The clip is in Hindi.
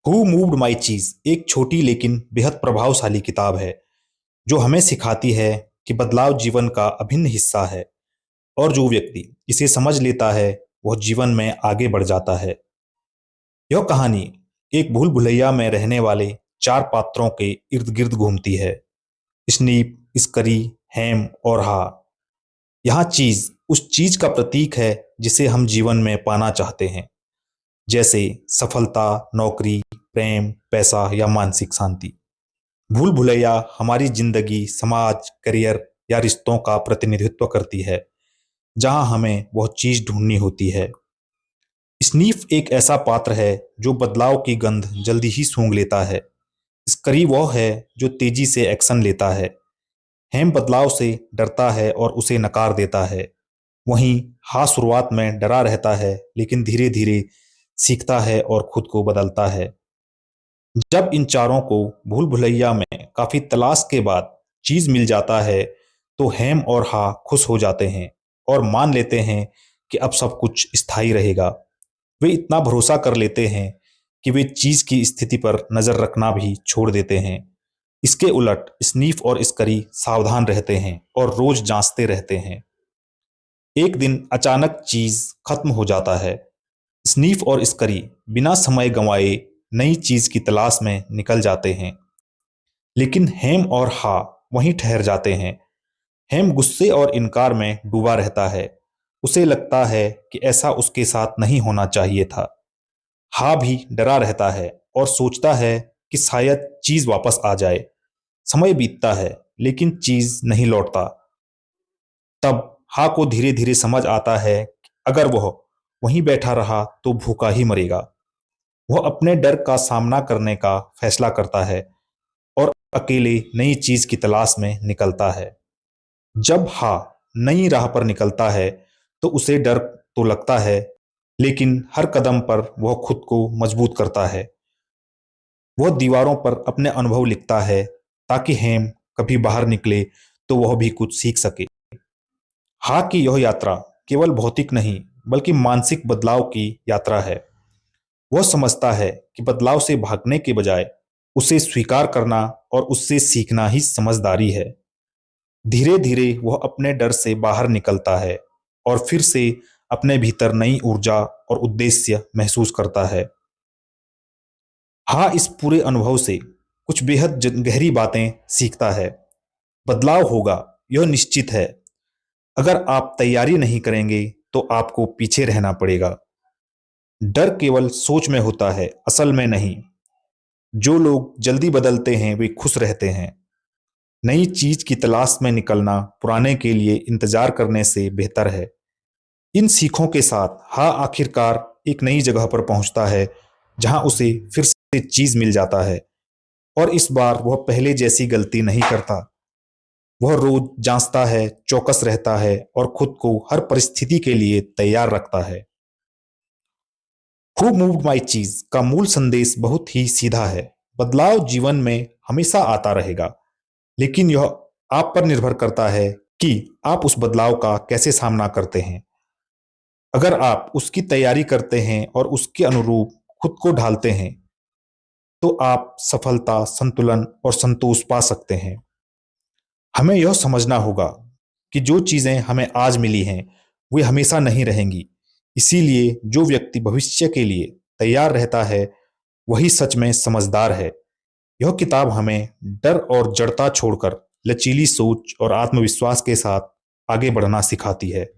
हु मूव्ड माई चीज एक छोटी लेकिन बेहद प्रभावशाली किताब है जो हमें सिखाती है कि बदलाव जीवन का अभिन्न हिस्सा है और जो व्यक्ति इसे समझ लेता है वह जीवन में आगे बढ़ जाता है। यह कहानी एक भूल भुलैया में रहने वाले चार पात्रों के इर्द गिर्द घूमती है। स्नीप, स्करी, हैम और हा। यहाँ चीज उस चीज का प्रतीक है जिसे हम जीवन में पाना चाहते हैं, जैसे सफलता, नौकरी, प्रेम, पैसा या मानसिक शांति। भूल भुलैया हमारी जिंदगी, समाज, करियर या रिश्तों का प्रतिनिधित्व करती है जहां हमें वह चीज ढूंढनी होती है। स्नीफ एक ऐसा पात्र है जो बदलाव की गंध जल्दी ही सूंघ लेता है। स्करी वह है जो तेजी से एक्शन लेता है। हेम बदलाव से डरता है और उसे नकार देता है। वहीं हा शुरुआत में डरा रहता है लेकिन धीरे धीरे सीखता है और खुद को बदलता है। जब इन चारों को भूल भुलैया में काफी तलाश के बाद चीज मिल जाता है तो हेम और हा खुश हो जाते हैं और मान लेते हैं कि अब सब कुछ स्थायी रहेगा। वे इतना भरोसा कर लेते हैं कि वे चीज की स्थिति पर नजर रखना भी छोड़ देते हैं। इसके उलट स्नीफ और स्करी सावधान रहते हैं और रोज जांचते रहते हैं। एक दिन अचानक चीज खत्म हो जाता है। स्नीफ और स्करी बिना समय गंवाए नई चीज की तलाश में निकल जाते हैं, लेकिन हेम और हा वहीं ठहर जाते हैं। हेम गुस्से और इनकार में डूबा रहता है। उसे लगता है कि ऐसा उसके साथ नहीं होना चाहिए था। हा भी डरा रहता है और सोचता है कि शायद चीज वापस आ जाए। समय बीतता है लेकिन चीज नहीं लौटता। तब हा को धीरे धीरे समझ आता है कि अगर वह वहीं बैठा रहा तो भूखा ही मरेगा। वह अपने डर का सामना करने का फैसला करता है और अकेले नई चीज की तलाश में निकलता है। जब हा नई राह पर निकलता है तो उसे डर तो लगता है, लेकिन हर कदम पर वह खुद को मजबूत करता है। वह दीवारों पर अपने अनुभव लिखता है ताकि हेम कभी बाहर निकले तो वह भी कुछ सीख सके। हा की यह यात्रा केवल भौतिक नहीं बल्कि मानसिक बदलाव की यात्रा है। वह समझता है कि बदलाव से भागने के बजाय उसे स्वीकार करना और उससे सीखना ही समझदारी है। धीरे धीरे वह अपने डर से बाहर निकलता है और फिर से अपने भीतर नई ऊर्जा और उद्देश्य महसूस करता है। हाँ, इस पूरे अनुभव से कुछ बेहद गहरी बातें सीखता है। बदलाव होगा, यह निश्चित है। अगर आप तैयारी नहीं करेंगे तो आपको पीछे रहना पड़ेगा। डर केवल सोच में होता है, असल में नहीं। जो लोग जल्दी बदलते हैं वे खुश रहते हैं। नई चीज की तलाश में निकलना पुराने के लिए इंतजार करने से बेहतर है। इन सीखों के साथ हा आखिरकार एक नई जगह पर पहुंचता है जहां उसे फिर से चीज मिल जाता है और इस बार वह पहले जैसी गलती नहीं करता। वह रोज जांचता है, चौकस रहता है और खुद को हर परिस्थिति के लिए तैयार रखता है। हु मूव्ड माई चीज का मूल संदेश बहुत ही सीधा है। बदलाव जीवन में हमेशा आता रहेगा, लेकिन यह आप पर निर्भर करता है कि आप उस बदलाव का कैसे सामना करते हैं। अगर आप उसकी तैयारी करते हैं और उसके अनुरूप खुद को ढालते हैं तो आप सफलता, संतुलन और संतोष पा सकते हैं। हमें यह समझना होगा कि जो चीजें हमें आज मिली हैं वे हमेशा नहीं रहेंगी। इसीलिए जो व्यक्ति भविष्य के लिए तैयार रहता है वही सच में समझदार है। यह किताब हमें डर और जड़ता छोड़कर लचीली सोच और आत्मविश्वास के साथ आगे बढ़ना सिखाती है।